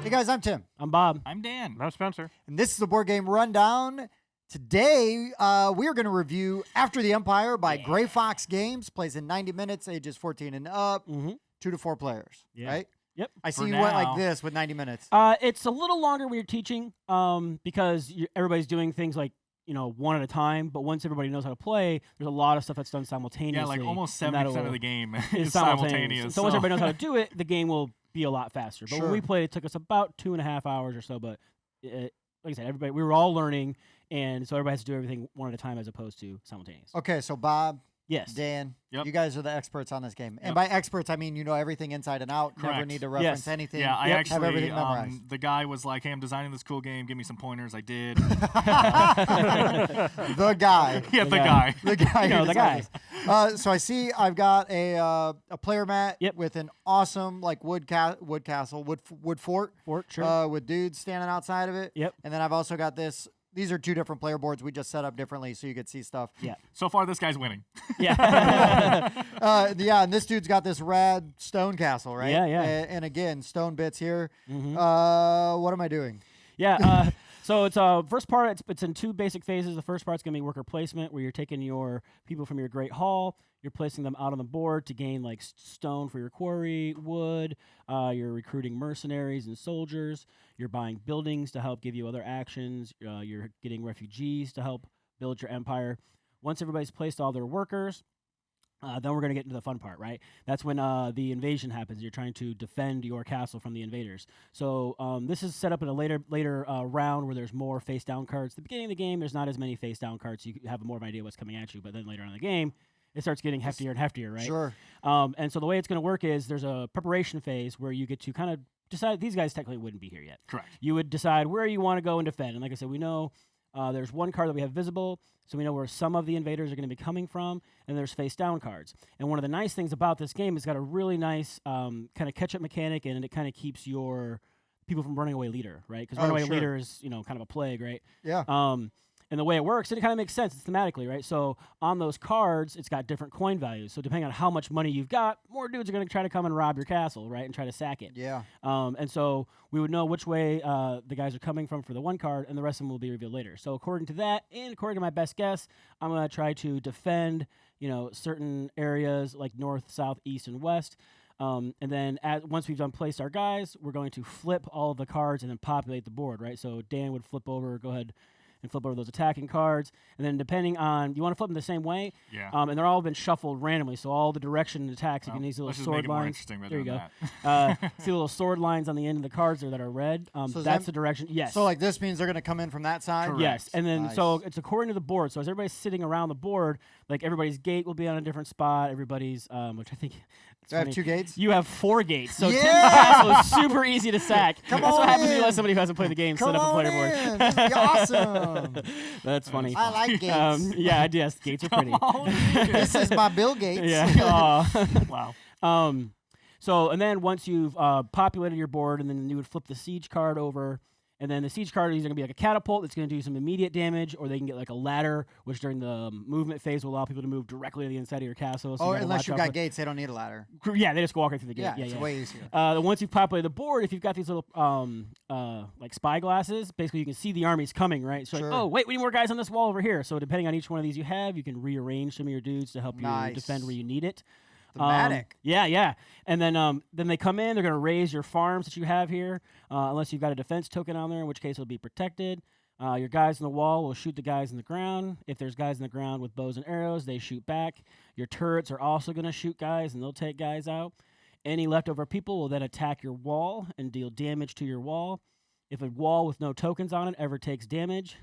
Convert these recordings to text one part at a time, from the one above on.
Hey guys, I'm Tim. I'm Bob. I'm Dan. I'm Spencer. And this is the Board Game Rundown. Today, we are going to review After the Empire by Gray Fox Games. Plays in 90 minutes, ages 14 and up, 2 to 4 players, right? Yep. I see you went like this with 90 minutes. It's a little longer when you're teaching because everybody's doing things like, one at a time. But once everybody knows how to play, there's a lot of stuff that's done simultaneously. Yeah, like almost 70% of the game is simultaneous. So once everybody knows how to do it, the game will be a lot faster. But when we played, it took us about 2.5 hours or so. But like I said, we were all learning, and so everybody has to do everything one at a time as opposed to simultaneous. Okay, so Bob, yes, Dan, you guys are the experts on this game. And by experts, I mean you know everything inside and out. Correct. Never need to reference anything. Yeah, I actually, have everything memorized. the guy was like, hey, I'm designing this cool game. Give me some pointers. I did. The guy. Yeah, the guy. The guy. The guy. So I see I've got a player mat with an awesome like wood fort. Sure. With dudes standing outside of it. Yep. And then I've also got this. These are 2 different player boards we just set up differently so you could see stuff. Yeah. So far, this guy's winning. Yeah. And this dude's got this rad stone castle, right? Yeah, yeah. And again, stone bits here. Mm-hmm. What am I doing? Yeah. So it's first part. It's in 2 basic phases. The first part's gonna be worker placement, where you're taking your people from your great hall, you're placing them out on the board to gain like stone for your quarry, wood. You're recruiting mercenaries and soldiers. You're buying buildings to help give you other actions. You're getting refugees to help build your empire. Once everybody's placed all their workers, then we're going to get into the fun part, right? That's when the invasion happens. You're trying to defend your castle from the invaders. So this is set up in a later round where there's more face-down cards. At the beginning of the game, there's not as many face-down cards, so you have more of an idea what's coming at you. But then later on in the game, it starts getting heftier and heftier, right? Sure. And so the way it's going to work is there's a preparation phase where you get to kind of decide. These guys technically wouldn't be here yet. Correct. You would decide where you want to go and defend. And like I said, we know there's 1 card that we have visible, so we know where some of the invaders are going to be coming from, and there's face-down cards. And one of the nice things about this game is it's got a really nice kind of catch-up mechanic, and it kind of keeps your people from running away leader, right? Because runaway leader is, kind of a plague, right? Yeah. And the way it works, it kind of makes sense. It's thematically, right? So on those cards, it's got different coin values. So depending on how much money you've got, more dudes are going to try to come and rob your castle, right, and try to sack it. Yeah. And so we would know which way the guys are coming from for the 1 card, and the rest of them will be revealed later. So according to that, and according to my best guess, I'm going to try to defend, certain areas like north, south, east, and west. And then once we've placed our guys, we're going to flip all of the cards and then populate the board, right? So Dan would flip over, go ahead and flip over those attacking cards. And then depending on, you want to flip them the same way? Yeah. And they're all been shuffled randomly, so all the direction and attacks, you can these little sword lines. There you go. See the little sword lines on the end of the cards there that are red? So that's the direction. Yes. So like this means they're going to come in from that side? Correct. Yes. And then so it's according to the board. So as everybody's sitting around the board, like everybody's gate will be on a different spot. Everybody's, which I think... Do I have 2 gates? You have 4 gates, so yeah! Tim's castle is super easy to sack. That's what happens when you let somebody who hasn't played the game set up a player board. This is awesome. That's funny. I like gates. Yeah, yes, gates are pretty. This is my Bill Gates. Yeah. Wow. So, and then once you've populated your board, and then you would flip the siege card over. And then the siege card is either going to be like a catapult that's going to do some immediate damage, or they can get like a ladder, which during the movement phase will allow people to move directly to the inside of your castle. So unless you've got gates, they don't need a ladder. Yeah, they just go walk right through the gate. Yeah, it's way easier. Once you've populated the board, if you've got these little like spy glasses, basically you can see the armies coming, right? So like, oh, wait, we need more guys on this wall over here. So depending on each one of these you have, you can rearrange some of your dudes to help you defend where you need it. Thematic. Yeah. And then they come in. They're going to raise your farms that you have here, unless you've got a defense token on there, in which case it'll be protected. Your guys on the wall will shoot the guys on the ground. If there's guys on the ground with bows and arrows, they shoot back. Your turrets are also going to shoot guys, and they'll take guys out. Any leftover people will then attack your wall and deal damage to your wall. If a wall with no tokens on it ever takes damage,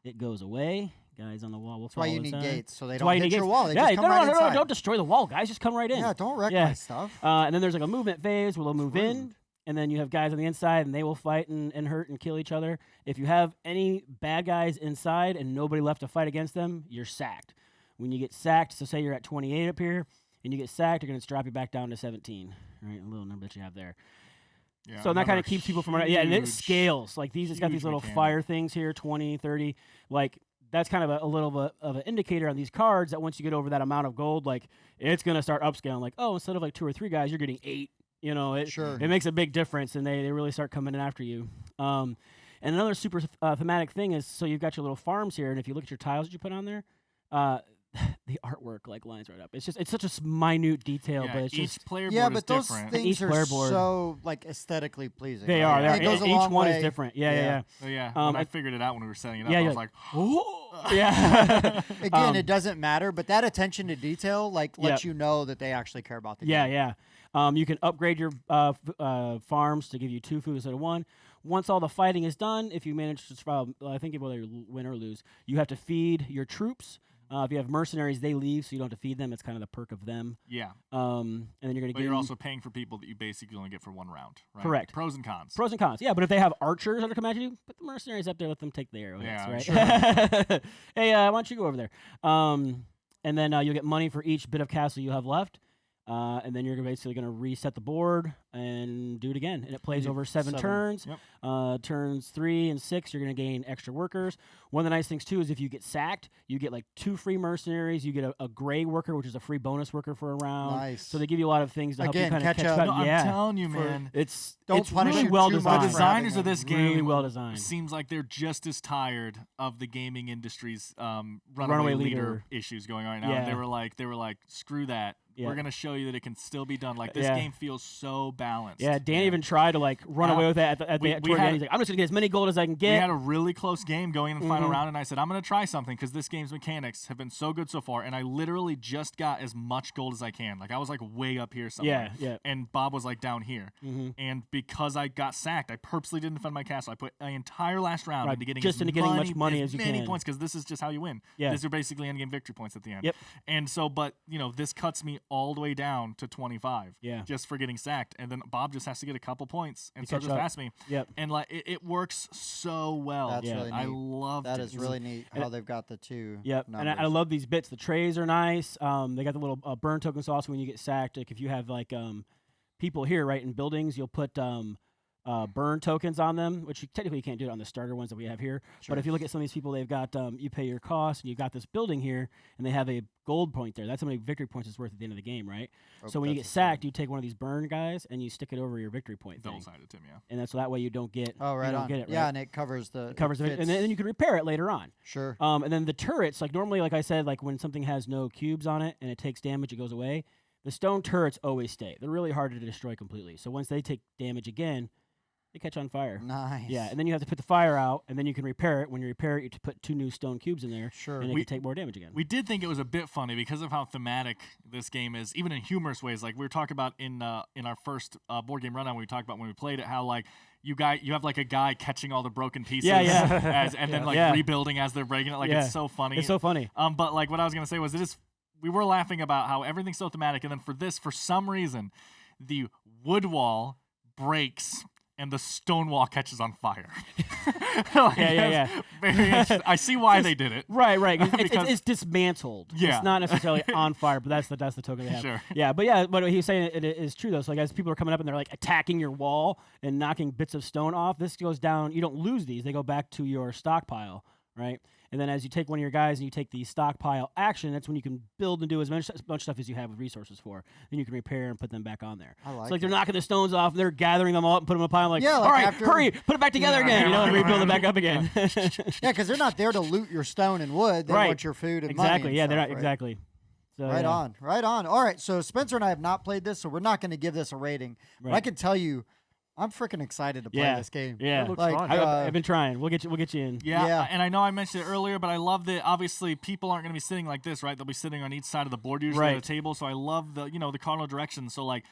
it goes away. Guys on the wall will That's why you need gates, so they don't hit your wall. They just come right inside. No, don't destroy the wall, guys. Just come right in. Yeah, don't wreck my stuff. And then there's like a movement phase where they'll move in, and then you have guys on the inside, and they will fight and hurt and kill each other. If you have any bad guys inside and nobody left to fight against them, you're sacked. When you get sacked, so say you're at 28 up here, and you get sacked, you're going to drop you back down to 17. Right, a little number that you have there. Yeah, so that kind of keeps people from... Yeah, and it scales. Like these, it's got these little fire things here, 20, 30. Like, that's kind of a little bit of an indicator on these cards that once you get over that amount of gold, like, it's going to start upscaling. Like, oh, instead of like 2 or 3 guys, you're getting 8, You know, it Sure. it makes a big difference, and they really start coming in after you. And another super thematic thing is, so you've got your little farms here, and if you look at your tiles that you put on there, the artwork like lines right up. It's such a minute detail, but it's each just player Yeah, board but is those different. things Each are player board. so like aesthetically pleasing. they right? are. It goes a Each long one way. is different. Yeah. So yeah, Um, when I I- figured it out when we were setting it up, Yeah, I you're was like, oh. Yeah. Again, it doesn't matter, but that attention to detail like lets Yep. you know that they actually care about the Yeah, game. yeah. You can upgrade your farms to give you 2 food instead of 1. Once all the fighting is done, if you manage to survive, I think whether you win or lose, you have to feed your troops. If you have mercenaries, they leave, so you don't have to feed them. It's kind of the perk of them. Yeah. And then you're going to But get you're also paying for people that you basically only get for 1 round, right? Correct. Pros and cons. pros and cons. Yeah, but if they have archers that are coming at you, put the mercenaries up there, let them take the arrow hits, Yeah, right? sure. Hey, why don't you go over there? And then you'll get money for each bit of castle you have left. And then you're basically going to reset the board and do it again. And it plays over 7 turns. Yep. Turns 3 and 6, you're going to gain extra workers. One of the nice things, too, is if you get sacked, you get like 2 free mercenaries. You get a gray worker, which is a free bonus worker for a round. Nice. So they give you a lot of things to help you Again, kind of catch catch up. up. No, Yeah. I'm telling you, man. It's Don't it's punish really you well too much designed. The for designers having of this a game really well designed. seems like they're just as tired of the gaming industry's Runaway runaway leader. leader issues going on right now. Yeah. They were like, screw that. Yeah. We're gonna show you that it can still be done. Like this Yeah. game feels so balanced. Yeah, Dan even tried to like run away with that at we the toward the had- end. He's like, I'm just gonna get as many gold as I can We get. had a really close game going in the final Mhm. round, and I said, I'm going to try something because this game's mechanics have been so good so far, and I literally just got as much gold as I can. Like, I was, like, way up here somewhere. Yeah. And Bob was, like, down here. Mhm. And because I got sacked, I purposely didn't defend my castle. I put my entire last round Right, into getting just as into getting money, much money as you many can. points, because this is just how you win. Yeah. These are basically endgame victory points at the end. Yep. And so, but, this cuts me all the way down to 25. Yeah. Just for getting sacked. And then Bob just has to get a couple points and To start catch just up. past me. Yep. And, like, it works so well. That's Yeah. really neat. I loved That it. is really neat how they've got the 2 Yep, and I numbers. love these bits. The trays are nice. They got the little burn tokens also when you get sacked. Like if you have like people here, right, in buildings, you'll put burn tokens on them, which you technically can't do it on the starter ones that we have here. Sure. But if you look at some of these people, they've got you pay your cost, and you've got this building here, and they have a gold point there. That's how many victory points it's worth at the end of the game, right? Oh, So when you get that's sacked, you take one of these burn guys and you stick it over your victory point thing, Double-sided, Tim, yeah. and that's so that way you don't get Oh, right you don't on. get it, Yeah, right? and it covers the It covers it, fits. and then you can repair it later on. Sure. And then the turrets, like normally, like I said, like when something has no cubes on it and it takes damage, it goes away. The stone turrets always stay. They're really hard to destroy completely. So once they take damage again, they catch on fire. Nice. Yeah, and then you have to put the fire out, and then you can repair it. When you repair it, you put 2 new stone cubes in there, Sure. and it We- can take more damage again. We did think it was a bit funny because of how thematic this game is, even in humorous ways. Like we were talking about in our first board game rundown, we talked about when we played it, how like you have like a guy catching all the broken pieces, Yeah. and then like Yeah. rebuilding as they're breaking it. Like Yeah. it's so funny. It's so funny. But like what I was gonna say was we were laughing about how everything's so thematic, and then for some reason, the wood wall breaks and the stone wall catches on fire. Like, Yeah. that's very interesting. I see why they did it. Right. Because- It's dismantled. Yeah. It's not necessarily on fire, but that's the token they have. Sure. Yeah, but yeah, what he's saying it is true though. So like as people are coming up and they're like attacking your wall and knocking bits of stone off, this goes down. You don't lose these; they go back to your stockpile, right? And then as you take one of your guys and you take the stockpile action, that's when you can build and do as much stuff as you have with resources for. Then you can repair and put them back on there. I like so like it. they're knocking the stones off, and they're gathering them all up and put them in a pile. Like, Yeah, like all right, after- hurry, put it back together again, and rebuild it back up again. Yeah, because they're not there to loot your stone and wood. They Right. want your food and Exactly. money. And Yeah, they're stuff, not right? exactly. So, Right yeah. on, right on. All right, so Spencer and I have not played this, so we're not going to give this a rating. But I Right. can tell you, I'm freaking excited to play Yeah. this game. Yeah. It looks Like, fun. I've been trying. We'll get you in. Yeah, Yeah. and I know I mentioned it earlier, but I love that obviously people aren't going to be sitting like this, right? They'll be sitting on each side of the board usually at Right. a table. So I love the cardinal direction. So like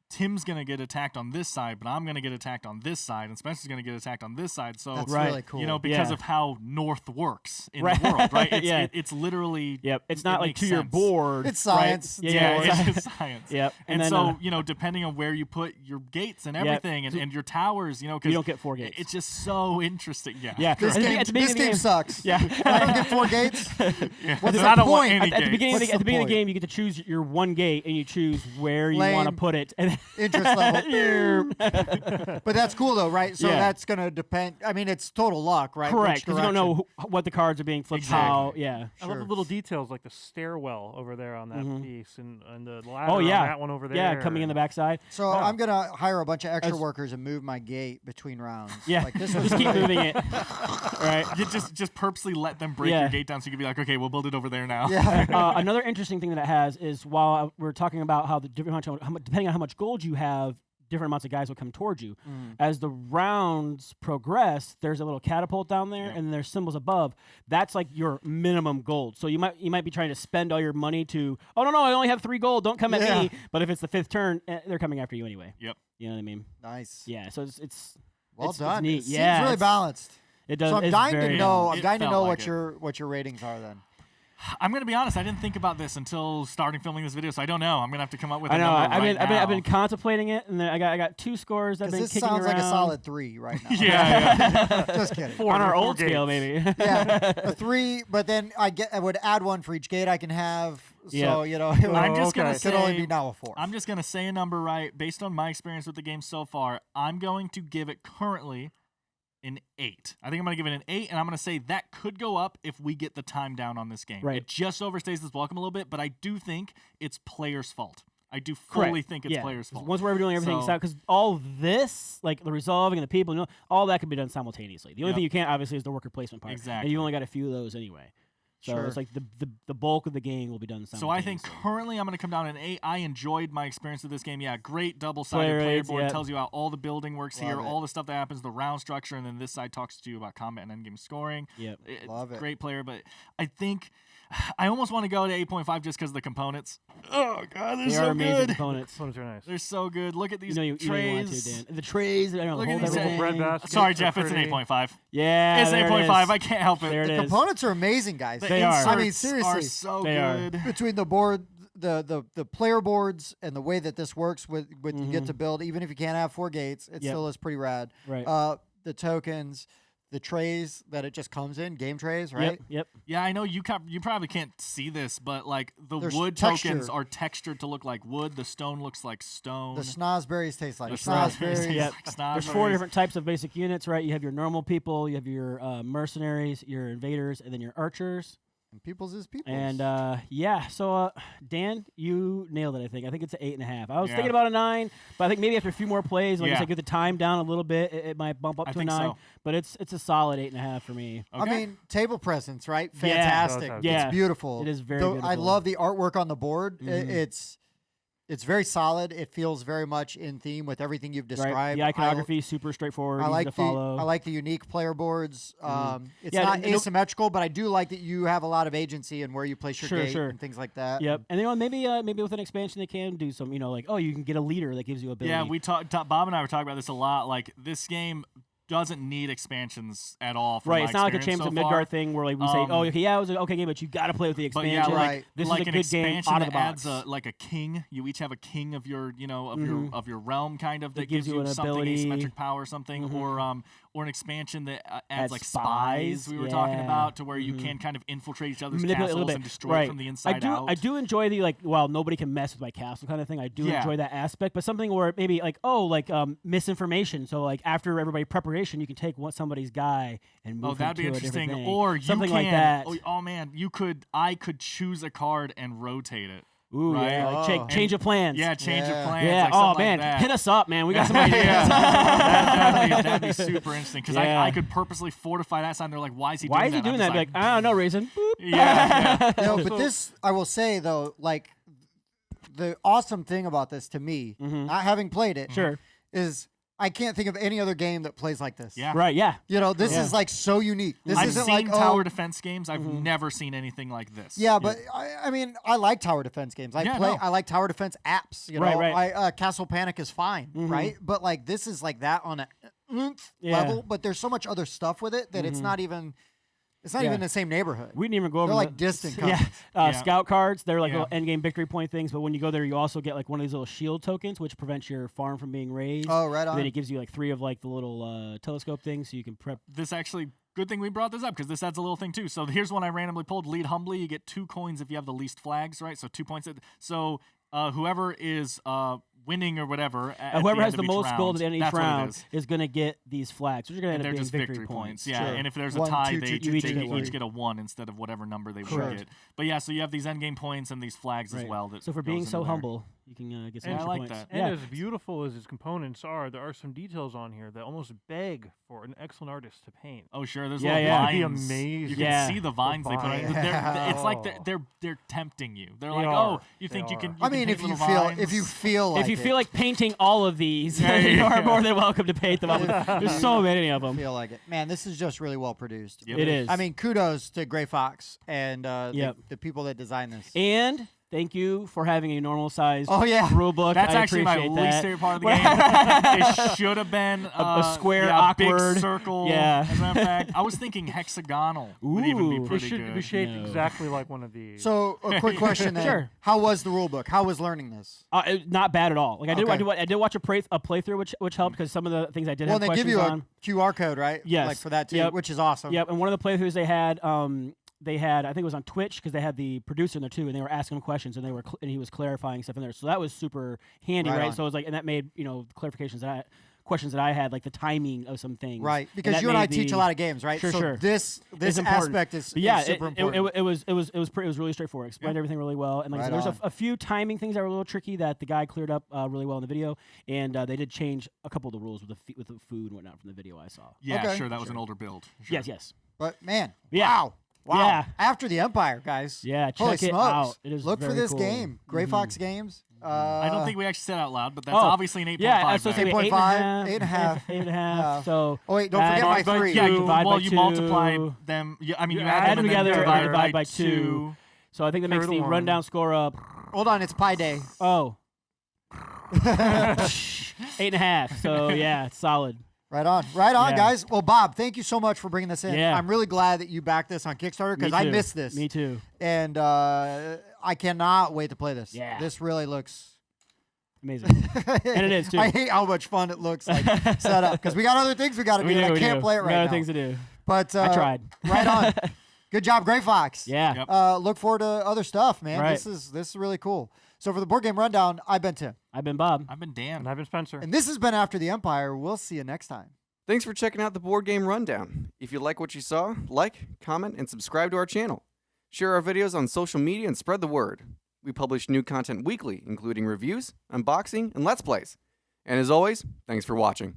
Tim's going to get attacked on this side, but I'm going to get attacked on this side, and Spencer's going to get attacked on this side. So That's Right. really cool. because Yeah. of how North works in Right. the world, right? It's, Yeah. it's literally Yep. It's it not like makes to your sense. board. It's right? science. Yeah. Yeah, It's, it's science. Yep. And then, so, depending on where you put your gates and Yep. everything and your towers, you because don't get 4 gates. it's just so interesting. Yeah. yeah. This At the game, at the beginning this of the game game- sucks. Yeah. I don't get 4 gates. Yeah. What's I the don't want point? any At the gates. beginning, What's of the the game, point? you get to choose your one gate, and you choose where you want to Lame. put it, and interest level. But that's cool though, right? So Yeah. that's gonna depend. I mean, it's total luck, right? Correct, Which because you don't know direction. what the cards are being flipped. Exactly. How? Yeah. I love the Sure. little details like the stairwell over there on that Mhm. piece and the ladder Oh yeah. on that one over there. Yeah, coming in the backside. So Yeah. I'm gonna hire a bunch of extra As- workers and move my gate between rounds. Yeah. Like this was Just keep really- moving it. Right. You just purposely let them break Yeah. your gate down so you can be like, okay, we'll build it over there now. Yeah. Another interesting thing that it has is while we're talking about how the different depending on how much gold you have, different amounts of guys will come towards you. As the rounds progress, there's a little catapult down there, and there's symbols above. That's like your minimum gold. So you might be trying to spend all your money to. Oh no, I only have 3 gold. Don't come at Yeah. me. But if it's the 5th turn, they're coming after you anyway. Yep. You know what I mean? Nice. Yeah. So it's Well it's done. neat. It seems Yeah, really it's- balanced. It does. So I'm it's dying very to know. I'm It dying to felt know like what your ratings are then. I'm gonna be honest. I didn't think about this until starting filming this video, so I don't know. I'm gonna have to come up with. I a know. number I've been now. contemplating it, and then I got 2 scores I've Because been this kicking sounds around. like a solid 3 right now. Yeah. Just kidding. Four on our four old scale, gates. maybe. Yeah, a 3, but then I would add 1 for each gate I can have. So Yeah. you know, it I'm just gonna could only say- be now a 4. I'm just gonna say a number right based on my experience with the game so far. I'm going to give it currently an 8. I think I'm gonna give it an 8, and I'm gonna say that could go up if we get the time down on this game. Right. It just overstays this welcome a little bit, but I do think it's players' fault. I do fully Correct. think it's Yeah. players' 'Cause fault. Once we're doing everything, So- because all this, like the resolving and the people, all that can be done simultaneously. The only Yep. thing you can't, obviously, is the worker placement part. Exactly. And you only got a few of those anyway. So Sure. it's like the bulk of the game will be done So I simultaneously. think currently I'm going to come down an 8. I enjoyed my experience with this game. Yeah, great double-sided Player player aids, board. yeah. Tells you how all the building works Love here, it. all the stuff that happens, the round structure, and then this side talks to you about combat and endgame scoring. Yep. Love it. Great player, but I think I almost want to go to 8.5 just because of the components. Oh, God, they're They so are amazing good. components. Components are nice. They're so good. Look at these You know you want trays. to, Dan. The trays, I don't know, Look at hold these everything. bread baskets. Sorry, are Jeff, it's an pretty. 8.5. Yeah, It's there it 8.5. is. I can't help it. There it The is. components are amazing, guys. The They are. I mean, inserts seriously. are so They are. good. Between the board, the player boards, and the way that this works with you get to build, even if you can't have 4 gates, it Yep. still is pretty rad. Right. The tokens, the trays that it just comes in, game trays, right? Yep. Yeah, I know you probably can't see this, but like the There's wood texture. tokens are textured to look like wood. The stone looks like stone. The snozberries taste like The snozberries. snozberries. Yep. Like There's 4 snozberries. different types of basic units, right? You have your normal people, you have your mercenaries, your invaders, and then your archers. And people's is people's. And yeah, so Dan, you nailed it. I think it's an 8.5. I was Yeah. thinking about a 9, but I think maybe after a few more plays, like I Yeah. said, get the time down a little bit, it might bump up I to a think 9. so. But it's a solid 8.5 for me. I Okay. mean, table presence, right? Yeah. Fantastic. Yeah. It's beautiful. It is very I beautiful. love the artwork on the board. Mhm. It's very solid. It feels very much in theme with everything you've described. Right? The iconography is super straightforward, I easy like to follow. I like the unique player boards. It's Yeah, not and it'll- asymmetrical, but I do like that you have a lot of agency in where you place your gate Sure. and things like that. Yep. And maybe with an expansion they can do some, like, you can get a leader that gives you ability. Yeah, we talked. Bob and I were talking about this a lot. Like this game doesn't need expansions at all. From Right, my it's not like a experience Champions so of Midgard far. thing where like we say, Um, okay, yeah, it was an okay game, but you got to play with the But expansion. yeah, like- Like, this like is a an good game expansion out of that the box. adds like a king. You each have a king of your, Mhm. of your realm, kind of, that It gives you an something ability. asymmetric power or something, Mhm. or an expansion that adds Adds like spies. spies, We were talking yeah. about to where you Mhm. can kind of infiltrate each other's Manipulate a little castles bit. and destroy Right. it from the inside out. I do enjoy the while nobody can mess with my castle kind of thing. I do Yeah. enjoy that aspect, but something where maybe misinformation. So like after everybody preparation, you can take somebody's guy and move Oh, that'd be him to a different interesting. thing. Or you something can. like that. Oh man, I could choose a card and rotate it. Ooh, right? yeah, like Oh. change of plans. Yeah, change your Yeah. plans. Yeah. Like Oh something man, like that. hit us up, man. We got some ideas. Yeah. that'd be super interesting because Yeah. I could purposely fortify that side. And they're like, why is he? Why doing is he doing that? I'm Be like, just I don't know, reason. Boop. yeah. No, but this I will say though, like the awesome thing about this to me, Mhm. not having played it, Sure. is I can't think of any other game that plays like this. Yeah. Right. Yeah. You know, this Yeah. is like so unique. This I've isn't seen like tower defense games. I've Mhm. never seen anything like this. Yeah, but I mean, I like tower defense games. Yeah, no. I like tower defense apps. You know, Right, right. Castle Panic is fine, Mhm. right? But like this is like that on a Yeah. level. But there's so much other stuff with it that it's Mhm. not even. It's not Yeah. even the same neighborhood. We didn't even go over They're like the- distant Yeah, cousins. Yeah. scout cards. They're like Yeah. little end game victory point things. But when you go there, you also get like one of these little shield tokens, which prevents your farm from being raised. Oh, right And on. then it gives you like 3 of like the little telescope things, so you can prep. This actually, good thing we brought this up because this adds a little thing too. So here's one I randomly pulled. Lead humbly. You get 2 coins if you have the least flags, right? So 2 points. So whoever is winning or whatever. At Whoever the has end the of each most round, gold at the end of each that's what it round is. is going to get these flags, which are going And to they're end up just being victory points. Yeah, Sure. and if there's 1, a tie, 2, they 2, each, 2, they 2, each 1. get a 1 instead of whatever number they would Correct. get. But yeah, so you have these end game points and these flags as Right. well. That So for goes being into so there. humble, you can get some Yeah, I extra like points. that. And Yeah. as beautiful as its components are, there are some details on here that almost beg for an excellent artist to paint. Oh sure, there's Yeah, little yeah. vines. That'd be amazing. You Yeah. can see the vines they put on. vines. It's like Oh. they're tempting you. They're They like, are. oh, you They think you are. can? You I can mean, paint if you little feel vines? if you feel like If you feel like painting all of these, Yeah, you yeah, are yeah. more than welcome to paint them all. There's so many of them. feel like it, man, this is just really well produced. Yep. It is. I mean, kudos to Gray Fox and Yep. the people that designed this. And thank you for having a normal size Oh yeah, rule book. That's I actually my appreciate least that. favorite part of the game. It should have been A square, yeah, awkward. big circle. Yeah. As a matter of fact, I was thinking hexagonal would even be Ooh. It pretty should good. be shaped No. exactly like one of these. So a quick question then. Sure. How was the rule book? How was learning this? Not bad at all. Like I did, Okay. I did watch a playthrough, which helped because some of the things I did Well, have they give questions you a on. QR code, right? Yes. Like for that too, Yep. which is awesome. Yep, and one of the playthroughs they had I think it was on Twitch because they had the producer in there too, and they were asking him questions, and and he was clarifying stuff in there. So that was super handy, Right right? on. So it was like, and that made questions that I had, like the timing of some things. Right, because that you and I made teach a lot of games, right? Sure, so sure. this It's important. aspect is, But yeah, is super important. it was really straighthtroughly. Explained everything really well, and like I Right said, there's on. a few timing things that were a little tricky that the guy cleared up really well in the video, and they did change a couple of the rules with the food and whatnot from the video I saw. Yeah, Okay. sure. That was an older build. Sure. Yes. But man, Yeah. wow. Yeah. After the Empire, guys. Yeah, Holy check it smokes. out. It is Look for very this cool. game. Gray Fox Games. I don't think we actually said out loud, but that's Oh, obviously an 8.5. Yeah, so it's back. like 8.5, 8.5. 8.5. So Oh wait, don't forget my divide by 3. Yeah, you, divide well, by you 2. multiply them. I mean, you You add add them them and then together and divide by 2. So I think that makes Carry the the one. rundown score up. Hold on, it's Pi Day. Oh. 8.5. So yeah, it's solid. Right on, Yeah. guys. Well, Bob, thank you so much for bringing this in. Yeah. I'm really glad that you backed this on Kickstarter because Me I too. missed this. Me too. And I cannot wait to play this. Yeah. This really looks Amazing. And it is, too. I hate how much fun it looks like set up because we got other things we got to do. And I can't play it right No now. other things to do. But I tried. Right on. Good job, Gray Fox. Yeah. Yep. Look forward to other stuff, man. Right. This is really cool. So for the board game rundown, I've been Tim, I've been Bob. I've been Dan. And I've been Spencer. and this has been After the Empire. We'll see you next time. Thanks for checking out the Board Game Rundown. If you like what you saw, like, comment, and subscribe to our channel. Share our videos on social media and spread the word. We publish new content weekly, including reviews, unboxing, and Let's Plays. And as always, thanks for watching.